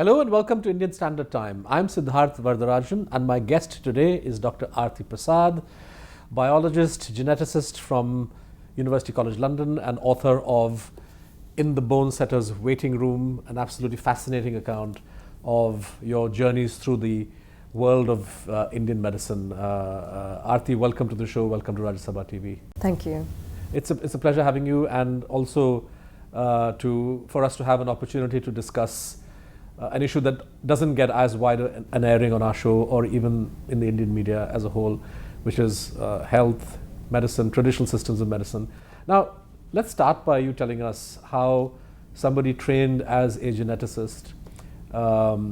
Hello and welcome to Indian Standard Time. I'm Siddharth Varadarajan and my guest today is Dr. Aarathi Prasad, biologist, geneticist from University College London and author of In the Bone Setter's Waiting Room, an absolutely fascinating account of your journeys through the world of Indian medicine. Aarathi, welcome to the show. Welcome to Rajya Sabha TV. Thank you. It's a pleasure having you, and also for us to have an opportunity to discuss an issue that doesn't get as wide an airing on our show or even in the Indian media as a whole, which is health, medicine, traditional systems of medicine. Now, let's start by you telling us how somebody trained as a geneticist, got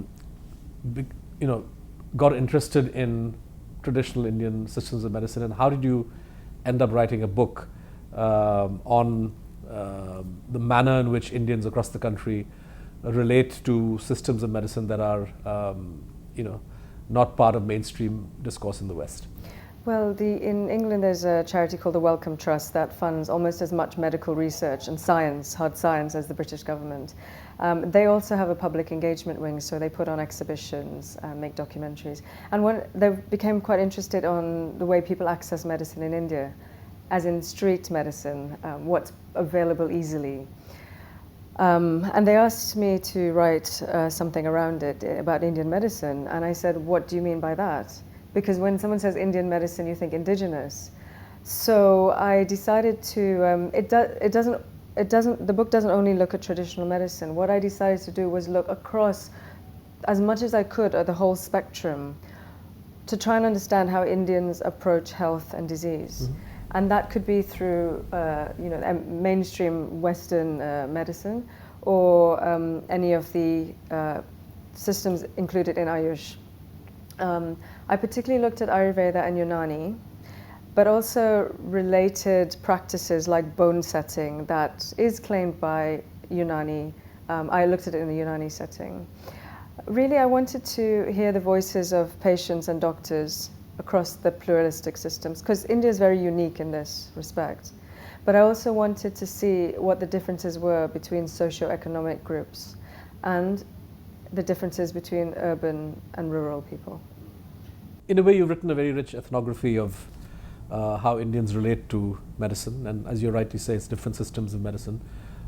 interested in traditional Indian systems of medicine, and how did you end up writing a book on the manner in which Indians across the country relate to systems of medicine that are, not part of mainstream discourse in the West? Well, in England there's a charity called the Wellcome Trust that funds almost as much medical research and science, hard science, as the British government. They also have a public engagement wing, so they put on exhibitions and make documentaries. And they became quite interested on the way people access medicine in India, as in street medicine, what's available easily. And they asked me to write something around it about Indian medicine, and I said, what do you mean by that? Because when someone says Indian medicine, you think indigenous. So I decided to, the book doesn't only look at traditional medicine. What I decided to do was look across, as much as I could, at the whole spectrum, to try and understand how Indians approach health and disease. Mm-hmm. And that could be through, mainstream Western medicine, or any of the systems included in Ayush. I particularly looked at Ayurveda and Unani, but also related practices like bone setting that is claimed by Unani. I looked at it in the Unani setting. Really, I wanted to hear the voices of patients and doctors across the pluralistic systems, because India is very unique in this respect. But I also wanted to see what the differences were between socio-economic groups and the differences between urban and rural people. In a way, you've written a very rich ethnography of how Indians relate to medicine, and as you rightly say, it's different systems of medicine,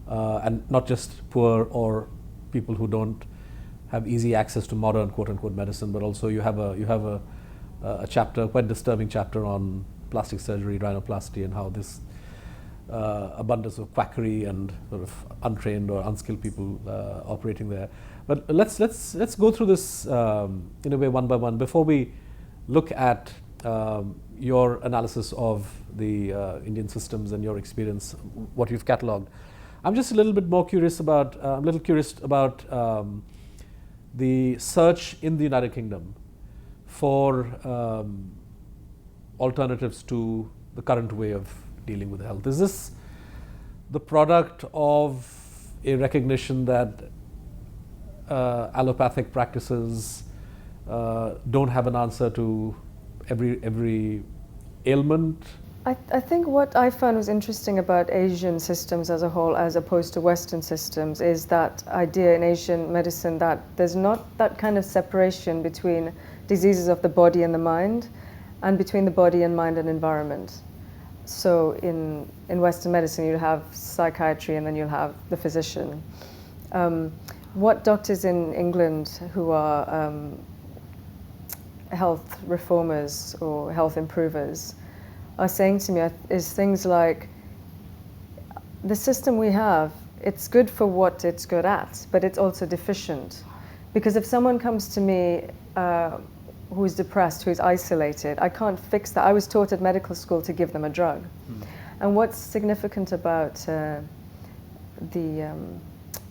and not just poor or people who don't have easy access to modern quote-unquote medicine, but also you have a chapter, quite disturbing chapter, on plastic surgery, rhinoplasty, and how this abundance of quackery and sort of untrained or unskilled people operating there. But let's go through this in a way one by one before we look at your analysis of the Indian systems and your experience, what you've catalogued. I'm just a little bit more curious about the search in the United Kingdom for alternatives to the current way of dealing with health. Is this the product of a recognition that allopathic practices don't have an answer to every ailment? I think what I found was interesting about Asian systems as a whole, as opposed to Western systems, is that idea in Asian medicine that there's not that kind of separation between diseases of the body and the mind, and between the body and mind and environment. So in Western medicine, you'll have psychiatry and then you'll have the physician. What doctors in England who are health reformers or health improvers are saying to me is things like, the system we have, it's good for what it's good at, but it's also deficient. Because if someone comes to me who is depressed, who is isolated, I can't fix that. I was taught at medical school to give them a drug. And what's significant about the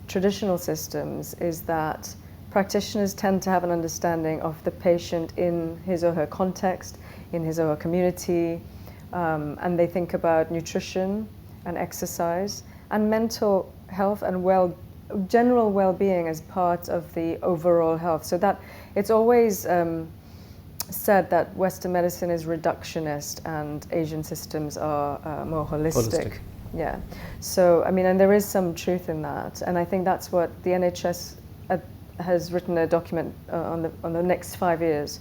traditional systems is that practitioners tend to have an understanding of the patient in his or her context, in his or her community, and they think about nutrition and exercise and mental health and general well-being as part of the overall health. So that it's always said that Western medicine is reductionist and Asian systems are more holistic. Yeah. So, I mean, and there is some truth in that. And I think that's what the NHS has written a document on the next 5 years.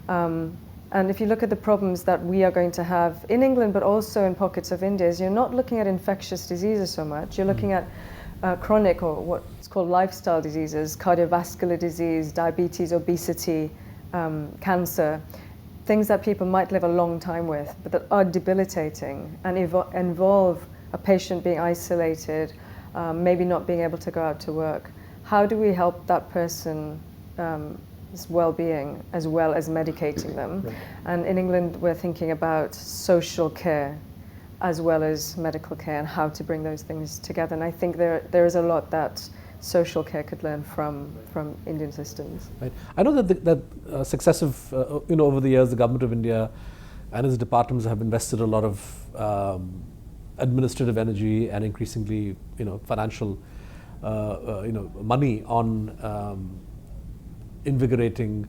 And if you look at the problems that we are going to have in England, but also in pockets of India, is you're not looking at infectious diseases so much. You're looking at chronic, or what's called lifestyle diseases, cardiovascular disease, diabetes, obesity, cancer, things that people might live a long time with, but that are debilitating and involve a patient being isolated, maybe not being able to go out to work. How do we help that person well-being as well as medicating them? Right. And in England we're thinking about social care as well as medical care and how to bring those things together. And I think there is a lot that social care could learn from Indian systems. Right. I know that successive, over the years, the government of India and its departments have invested a lot of administrative energy and increasingly, financial, money on invigorating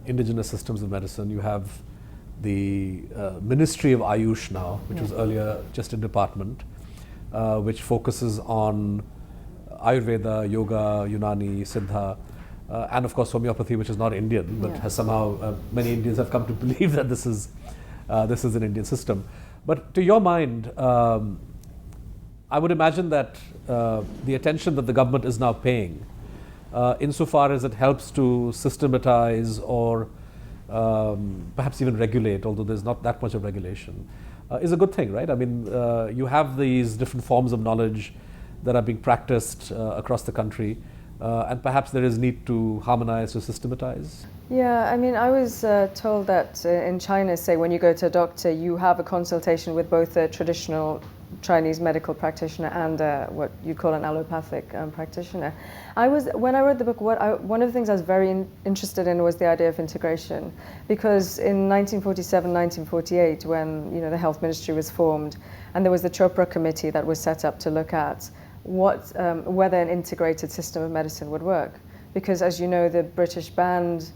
indigenous systems of medicine. You have the Ministry of Ayush now, which was earlier just a department, which focuses on Ayurveda, Yoga, Unani, Siddha, and of course Homeopathy, which is not Indian, but has somehow, many Indians have come to believe that this is an Indian system. But to your mind, I would imagine that the attention that the government is now paying, insofar as it helps to systematize or perhaps even regulate, although there's not that much of regulation, is a good thing, right? I mean, you have these different forms of knowledge that are being practiced across the country, and perhaps there is need to harmonize, to systematize. Yeah, I mean, I was told that in China, say, when you go to a doctor, you have a consultation with both a traditional Chinese medical practitioner and what you call an allopathic practitioner. When I read the book, one of the things I was very interested in was the idea of integration, because in 1947, 1948, when the health ministry was formed, and there was the Chopra committee that was set up to look at whether an integrated system of medicine would work, because as you know, the British banned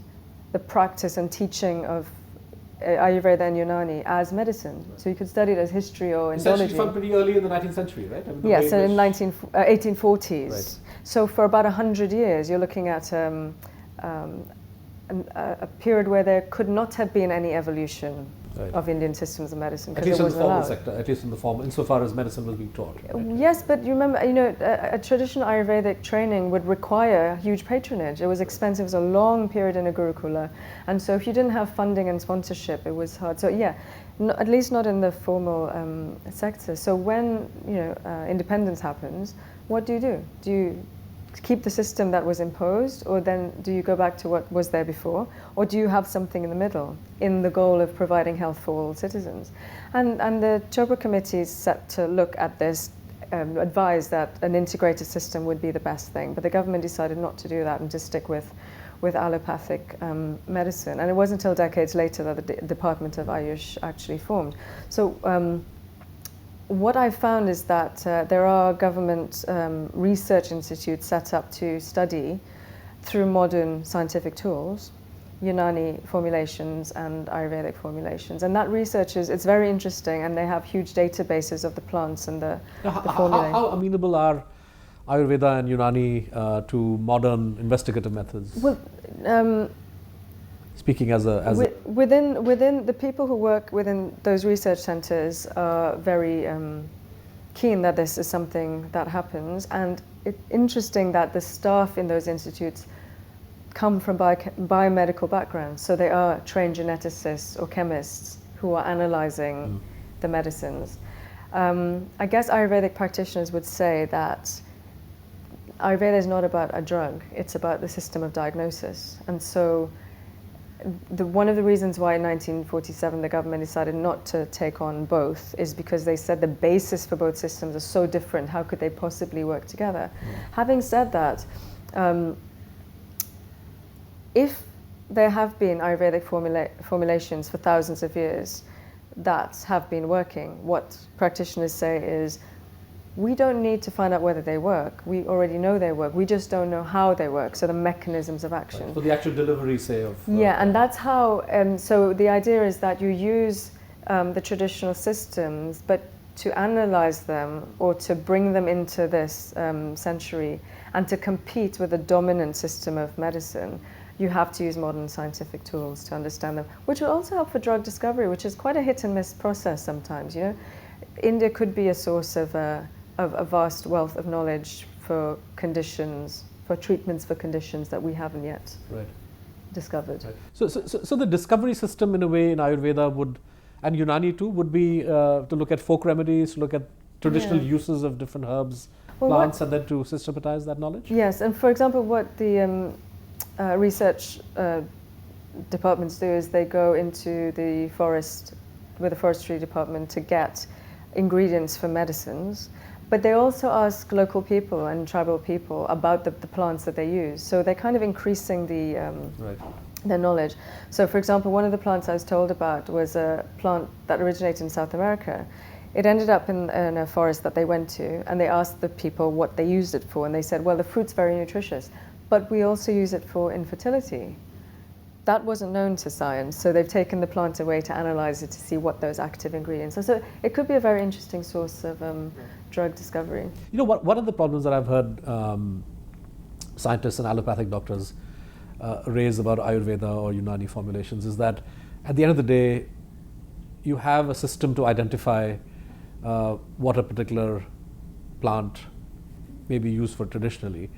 the practice and teaching of Ayurveda and Unani as medicine. So you could study it as history or Indology. Essentially from pretty early in the 19th century, right? I mean, yes, so in 1840s. Right. So for about 100 years, you're looking at a period where there could not have been any evolution of Indian systems of medicine. At least in the formal sector, at least in the formal, insofar as medicine was being taught. Right? Yes, but you remember, a traditional Ayurvedic training would require huge patronage. It was expensive. It was a long period in a Gurukula. And so if you didn't have funding and sponsorship, it was hard. So at least not in the formal sector. So when, independence happens, what do? Do you keep the system that was imposed, or then do you go back to what was there before, or do you have something in the middle in the goal of providing health for all citizens? And the Chopra committee is set to look at this, advise that an integrated system would be the best thing, but the government decided not to do that and to stick with allopathic medicine. And it wasn't until decades later that the Department of Ayush actually formed. So what I found is that there are government research institutes set up to study, through modern scientific tools, Unani formulations and Ayurvedic formulations. And that research it's very interesting, and they have huge databases of the plants and the formulae. How amenable are Ayurveda and Unani to modern investigative methods? Well, speaking as within the people who work within those research centres are very keen that this is something that happens, and it's interesting that the staff in those institutes come from biomedical backgrounds, so they are trained geneticists or chemists who are analysing the medicines. I guess Ayurvedic practitioners would say that Ayurveda is not about a drug, it's about the system of diagnosis. And so one of the reasons why in 1947 the government decided not to take on both is because they said the basis for both systems are so different, how could they possibly work together? Having said that, if there have been Ayurvedic formulations for thousands of years that have been working, what practitioners say is, we don't need to find out whether they work. We already know they work. We just don't know how they work, so the mechanisms of action. Right. So the actual delivery, say, of... and that's how... so the idea is that you use the traditional systems, but to analyze them or to bring them into this century and to compete with the dominant system of medicine, you have to use modern scientific tools to understand them, which will also help for drug discovery, which is quite a hit and miss process sometimes. You know, India could be a source of a vast wealth of knowledge for conditions, for treatments for conditions that we haven't yet discovered. Right. So the discovery system in a way in Ayurveda would, and Unani too, would be to look at folk remedies, to look at traditional uses of different herbs, plants, and then to systematize that knowledge? Yes, and for example, what the research departments do is they go into the forest with the forestry department to get ingredients for medicines, but they also ask local people and tribal people about the plants that they use. So they're kind of increasing their knowledge. So for example, one of the plants I was told about was a plant that originated in South America. It ended up in a forest that they went to, and they asked the people what they used it for, and they said, well, the fruit's very nutritious, but we also use it for infertility. That wasn't known to science, so they've taken the plant away to analyze it to see what those active ingredients are. So it could be a very interesting source of drug discovery. You know, one of the problems that I've heard scientists and allopathic doctors raise about Ayurveda or Unani formulations is that at the end of the day, you have a system to identify what a particular plant may be used for traditionally.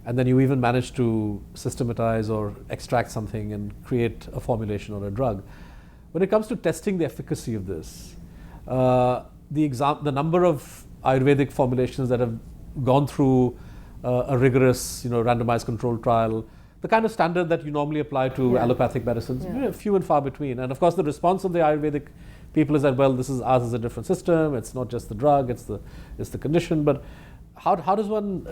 And then you even manage to systematize or extract something and create a formulation or a drug. When it comes to testing the efficacy of this, the number of Ayurvedic formulations that have gone through a rigorous, randomized controlled trial, the kind of standard that you normally apply to allopathic medicines, few and far between. And of course, the response of the Ayurvedic people is that, well, ours is a different system. It's not just the drug; it's the condition. But how does one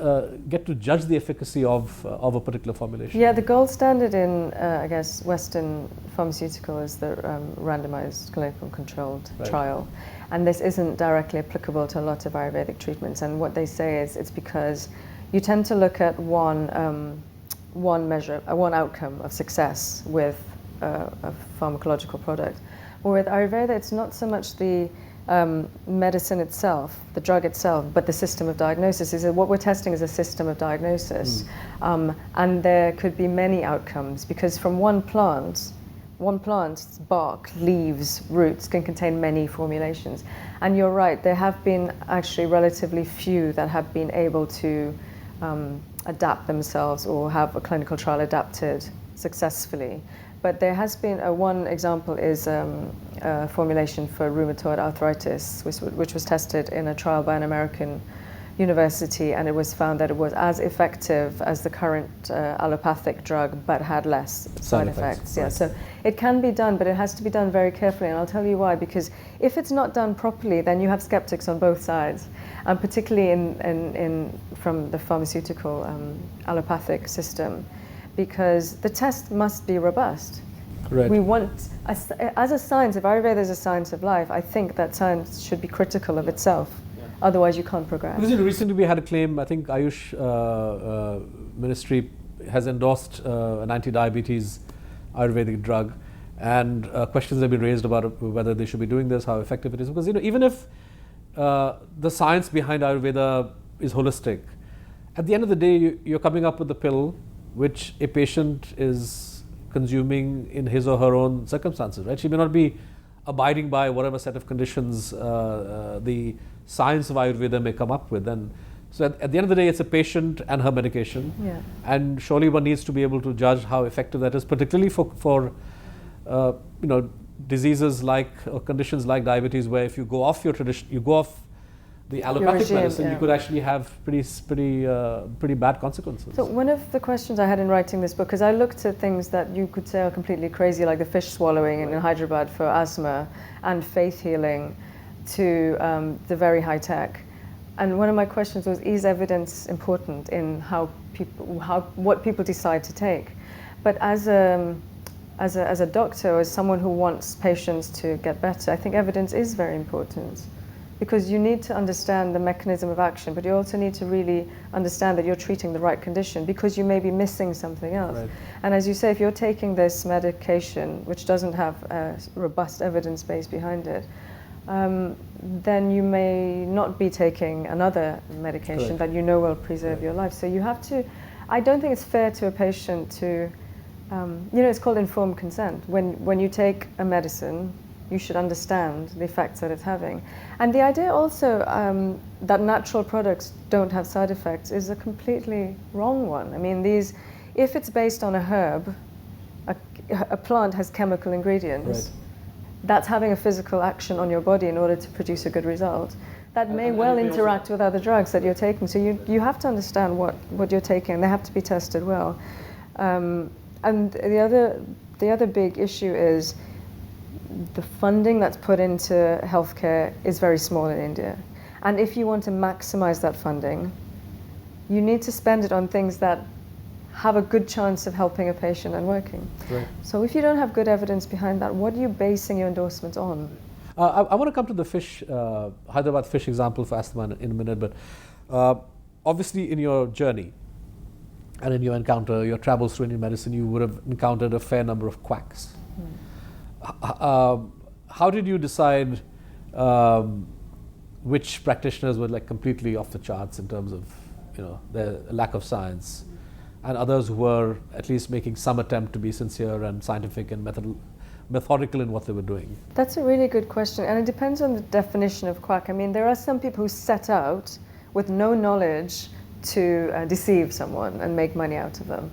get to judge the efficacy of a particular formulation? Yeah, the gold standard in, I guess, Western pharmaceutical is the randomized clinical controlled trial. And this isn't directly applicable to a lot of Ayurvedic treatments. And what they say is it's because you tend to look at one outcome of success with a pharmacological product. Or with Ayurveda, it's not so much the medicine itself, the drug itself, but the system of diagnosis. Is that what we're testing is a system of diagnosis. And there could be many outcomes, because from one plant's bark, leaves, roots can contain many formulations. And you're right, there have been actually relatively few that have been able to adapt themselves or have a clinical trial adapted successfully. But there has been one example is a formulation for rheumatoid arthritis, which was tested in a trial by an American university, and it was found that it was as effective as the current allopathic drug, but had less side effects. Yeah, so it can be done, but it has to be done very carefully, and I'll tell you why. Because if it's not done properly, then you have skeptics on both sides, and particularly from the pharmaceutical allopathic system. Because the test must be robust. Right. We want, as a science, if Ayurveda is a science of life, I think that science should be critical of itself. Otherwise, you can't progress. Because recently we had a claim, I think Ayush Ministry has endorsed an anti-diabetes Ayurvedic drug, and questions have been raised about whether they should be doing this, how effective it is. Because even if the science behind Ayurveda is holistic, at the end of the day, you're coming up with a pill which a patient is consuming in his or her own circumstances, right? She may not be abiding by whatever set of conditions the science of Ayurveda may come up with. And so at the end of the day, it's a patient and her medication. Yeah. And surely one needs to be able to judge how effective that is, particularly for diseases or conditions like diabetes, where if you go off your tradition, you go off the allopathic medicine, you could actually have pretty bad consequences. So one of the questions I had in writing this book, because I looked at things that you could say are completely crazy, like the fish swallowing in Hyderabad for asthma, and faith healing, to the very high tech. And one of my questions was, is evidence important in what people decide to take? But as a doctor, or as someone who wants patients to get better, I think evidence is very important. Because you need to understand the mechanism of action, but you also need to really understand that you're treating the right condition, because you may be missing something else. Right. And as you say, if you're taking this medication, which doesn't have a robust evidence base behind it, then you may not be taking another medication Correct. that you know will preserve Right. your life. So you have to, I don't think it's fair to a patient to, it's called informed consent. When you take a medicine, you should understand the effects that it's having. And the idea also that natural products don't have side effects is a completely wrong one. I mean, if it's based on a herb, a plant has chemical ingredients. Right. That's having a physical action on your body in order to produce a good result. That may well interact with other drugs that you're taking. So you have to understand what you're taking. They have to be tested well. And the other big issue is the funding that's put into healthcare is very small in India. And if you want to maximize that funding, you need to spend it on things that have a good chance of helping a patient and working. Right. So if you don't have good evidence behind that, what are you basing your endorsements on? I want to come to the fish, Hyderabad fish example for asthma in a minute, but obviously in your journey and in your encounter, your travels through Indian medicine, you would have encountered a fair number of quacks. How did you decide which practitioners were like completely off the charts in terms of their lack of science, and others who were at least making some attempt to be sincere and scientific and methodical in what they were doing? That's a really good question, and it depends on the definition of quack. I mean, there are some people who set out with no knowledge to deceive someone and make money out of them.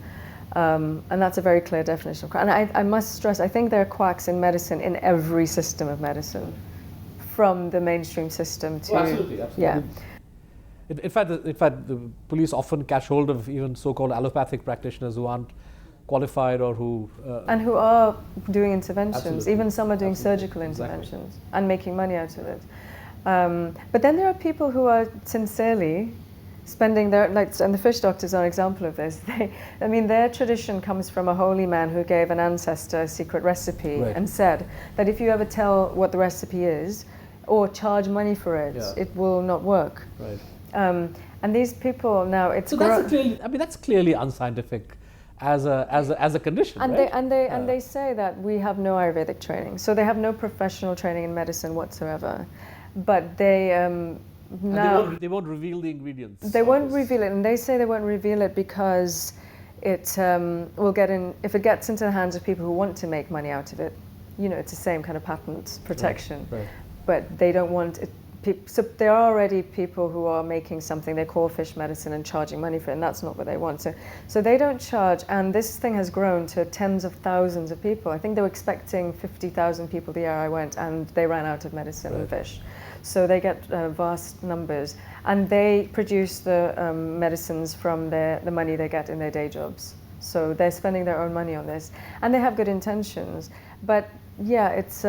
And that's a very clear definition of quack. And I must stress, I think there are quacks in medicine in every system of medicine, from the mainstream system to... Absolutely. Yeah. In fact, the police often catch hold of even so-called allopathic practitioners who aren't qualified or who... and who are doing interventions. Absolutely. Even some are doing Absolutely. surgical interventions Exactly. and making money out of it. But then there are people who are sincerely spending their, and the fish doctors are an example of this. Their tradition comes from a holy man who gave an ancestor a secret recipe. Right. And said that if you ever tell what the recipe is or charge money for it, it will not work. Right. And these people now, it's so that's clearly unscientific as a condition, and right? they say that we have no Ayurvedic training, so they have no professional training in medicine whatsoever. But they now they won't reveal the ingredients. They won't reveal it, and they say they won't reveal it because it will get in. If it gets into the hands of people who want to make money out of it, it's the same kind of patent protection. Right. But they don't want it. So there are already people who are making something they call fish medicine and charging money for it, and that's not what they want. So they don't charge, and this thing has grown to tens of thousands of people. I think they were expecting 50,000 people the year I went, and they ran out of medicine and fish. So they get vast numbers, and they produce the medicines from the money they get in their day jobs. So they're spending their own money on this, and they have good intentions. But yeah, it's...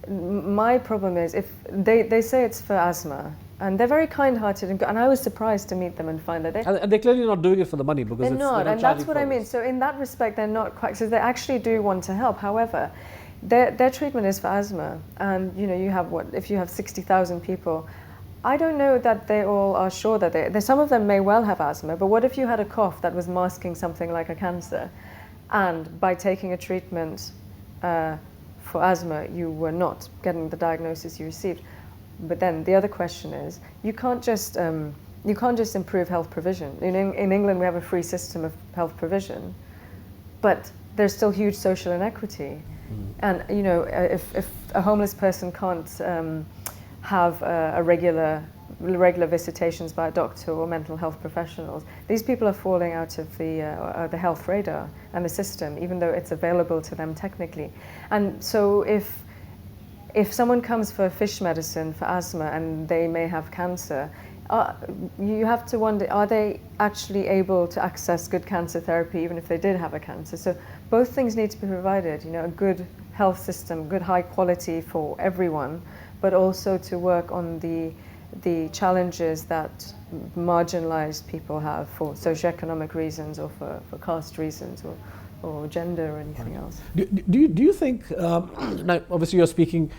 my problem is if they say it's for asthma, and they're very kind-hearted, and I was surprised to meet them and find that And they're clearly not doing it for the money because they're not, and that's what I mean. this. So in that respect, they're not quacks. So they actually do want to help. However, their treatment is for asthma, and you have if you have 60,000 people, I don't know that they all are sure that some of them may well have asthma. But what if you had a cough that was masking something like a cancer, and by taking a treatment for asthma, you were not getting the diagnosis you received? But then the other question is, you can't just improve health provision. In England, we have a free system of health provision, but there's still huge social inequity. And if a homeless person can't have regular visitations by a doctor or mental health professionals, these people are falling out of the health radar and the system, even though it's available to them technically. And so if someone comes for fish medicine for asthma and they may have cancer, you have to wonder, are they actually able to access good cancer therapy even if they did have a cancer? So both things need to be provided, a good health system, good high quality for everyone, but also to work on the challenges that marginalized people have for socioeconomic reasons or for caste reasons or gender or anything else. Do you think, now obviously you're speaking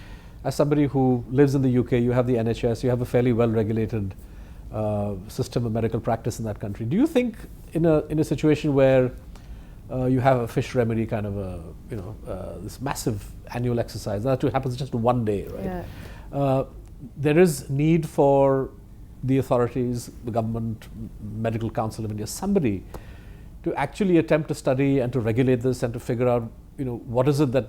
as somebody who lives in the UK, you have the NHS, you have a fairly well-regulated system of medical practice in that country. Do you think in a situation where you have a fish remedy kind of a, this massive annual exercise. That too happens just one day, right? Yeah. There is need for the authorities, the government, Medical Council of India, somebody to actually attempt to study and to regulate this and to figure out, what is it that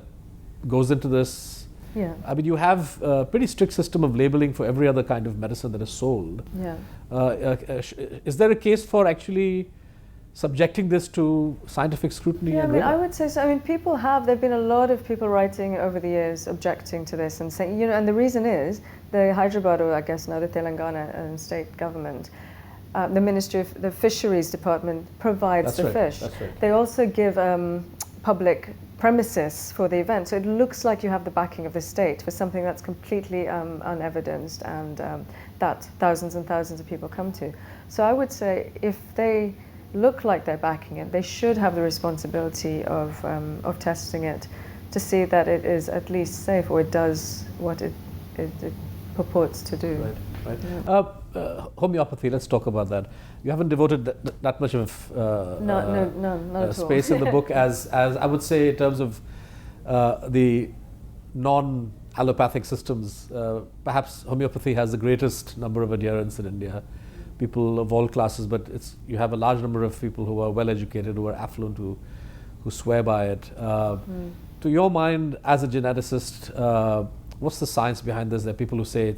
goes into this. Yeah. I mean, you have a pretty strict system of labeling for every other kind of medicine that is sold. Yeah. Is there a case for actually subjecting this to scientific scrutiny? Yeah, I and mean, rigor? I would say so. I mean, there've been a lot of people writing over the years objecting to this and saying, and the reason is the Hyderabad, or I guess now the Telangana state government, the Ministry of the Fisheries Department provides the fish. That's right. They also give public premises for the event. So it looks like you have the backing of the state for something that's completely unevidenced and that thousands and thousands of people come to. So I would say if they look like they're backing it, they should have the responsibility of testing it to see that it is at least safe, or it does what it purports to do. Right. Yeah. Homeopathy, let's talk about that. You haven't devoted that much of not at space all. in the book as I would say in terms of the non-allopathic systems. Perhaps homeopathy has the greatest number of adherents in India. People of all classes, but you have a large number of people who are well educated, who are affluent, who swear by it. To your mind, as a geneticist, what's the science behind this? There are people who say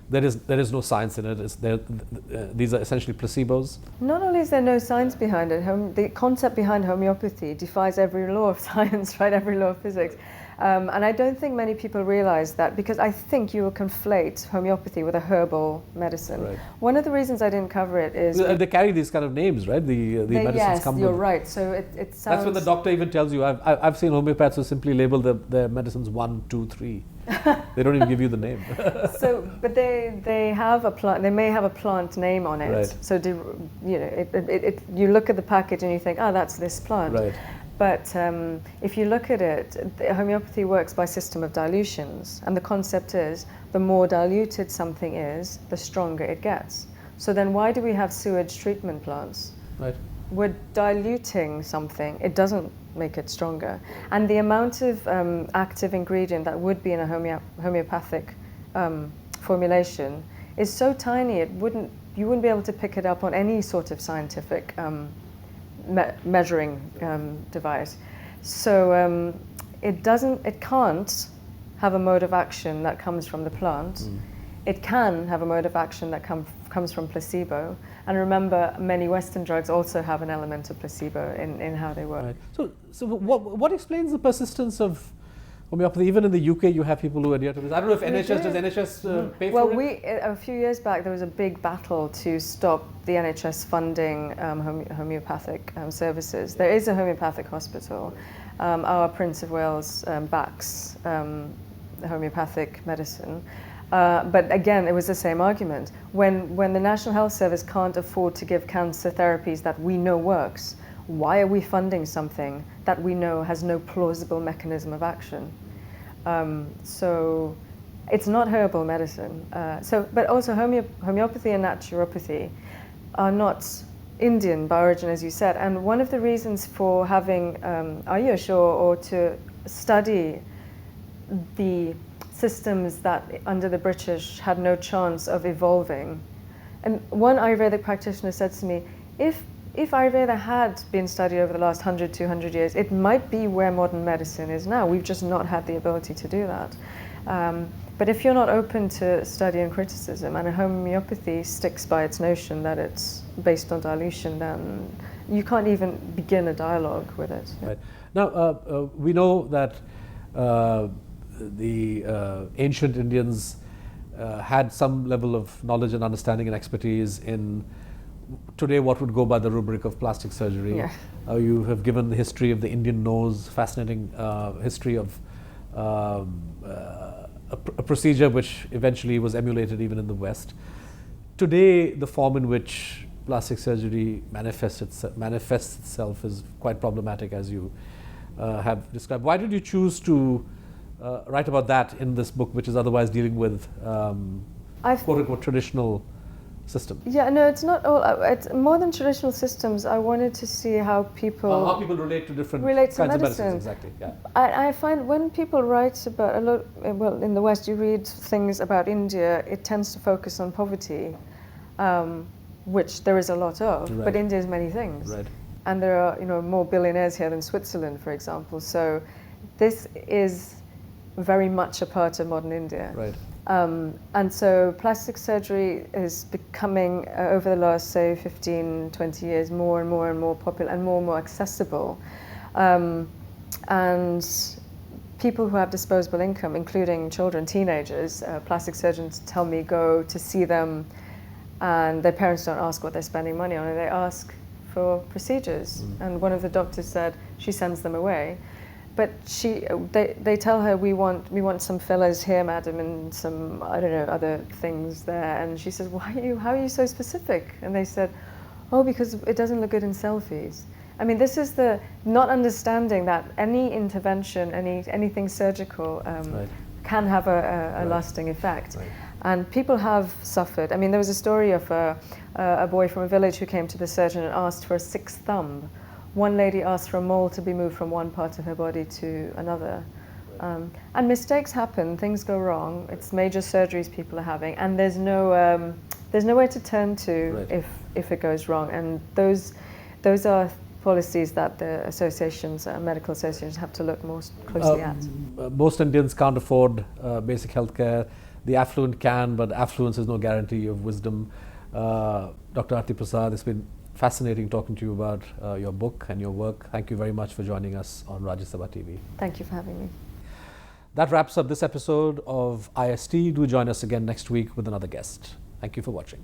there is no science in it. These are essentially placebos. Not only is there no science behind it, the concept behind homeopathy defies every law of science, right? Every law of physics. And I don't think many people realize that, because I think you will conflate homeopathy with a herbal medicine. Right. One of the reasons I didn't cover it is... They carry these kind of names, right? The medicines yes, come you're with. right. So it sounds... That's when the doctor even tells you. I've seen homeopaths who simply label their medicines 1, 2, 3. They don't even give you the name. But they have a plant. They may have a plant name on it. Right. So you look at the package and you think, oh, that's this plant. Right. But if you look at it, homeopathy works by system of dilutions, and the concept is the more diluted something is, the stronger it gets. So then why do we have sewage treatment plants? Right. We're diluting something, it doesn't make it stronger. And the amount of active ingredient that would be in a homeopathic formulation is so tiny, you wouldn't be able to pick it up on any sort of scientific measuring device. So it can't have a mode of action that comes from the plant. It can have a mode of action that comes from placebo. And remember, many Western drugs also have an element of placebo in how they work. Right. So what explains the persistence of homeopathy? Even in the UK, you have people who adhere to this. I don't know if does NHS pay for it? A few years back, there was a big battle to stop the NHS funding homeopathic services. There is a homeopathic hospital. Our Prince of Wales backs homeopathic medicine. But again, it was the same argument. When the National Health Service can't afford to give cancer therapies that we know works, why are we funding something that we know has no plausible mechanism of action? So it's not herbal medicine. But also homeopathy and naturopathy are not Indian by origin, as you said. And one of the reasons for having Ayush or to study the systems that under the British had no chance of evolving. And one Ayurvedic practitioner said to me, if Ayurveda had been studied over the last 100, 200 years, it might be where modern medicine is now. We've just not had the ability to do that. But if you're not open to study and criticism, and homeopathy sticks by its notion that it's based on dilution, then you can't even begin a dialogue with it. Right. Now, we know that the ancient Indians had some level of knowledge and understanding and expertise in today what would go by the rubric of plastic surgery. Yeah. You have given the history of the Indian nose, fascinating history of a procedure which eventually was emulated even in the West. Today, the form in which plastic surgery manifests itself is quite problematic, as you have described. Why did you choose to write about that in this book, which is otherwise dealing with quote-unquote traditional system. Yeah, no, it's not all. It's more than traditional systems. I wanted to see how people How people relate to different relate to kinds of medicine. medicines. Exactly. Yeah. I find when people write about a lot, well, in the West, you read things about India, it tends to focus on poverty, which there is a lot of. Right. But India is many things, Right. and there are more billionaires here than Switzerland, for example. So this is very much a part of modern India. Right. And so plastic surgery is becoming, over the last, say, 15, 20 years, more and more popular and more accessible. And people who have disposable income, including children, teenagers, plastic surgeons tell me go to see them, and their parents don't ask what they're spending money on, and they ask for procedures. And one of the doctors said she sends them away. But they tell her, we want some fillers here, madam, and some, I don't know, other things there. And she says, how are you so specific? And they said, oh, because it doesn't look good in selfies. I mean, this is the not understanding that any intervention, anything surgical Right. can have a Right. lasting effect. Right. And people have suffered. I mean, there was a story of a boy from a village who came to the surgeon and asked for a sixth thumb. One lady asked for a mole to be moved from one part of her body to another. And mistakes happen, things go wrong. It's major surgeries people are having, and there's nowhere to turn to Right. if it goes wrong. And those are policies that the associations, medical associations, have to look more closely at. Most Indians can't afford basic healthcare. The affluent can, but affluence is no guarantee of wisdom. Dr. Aarathi Prasad, it's been fascinating talking to you about your book and your work. Thank you very much for joining us on Rajya Sabha TV. Thank you for having me. That wraps up this episode of IST. Do join us again next week with another guest. Thank you for watching.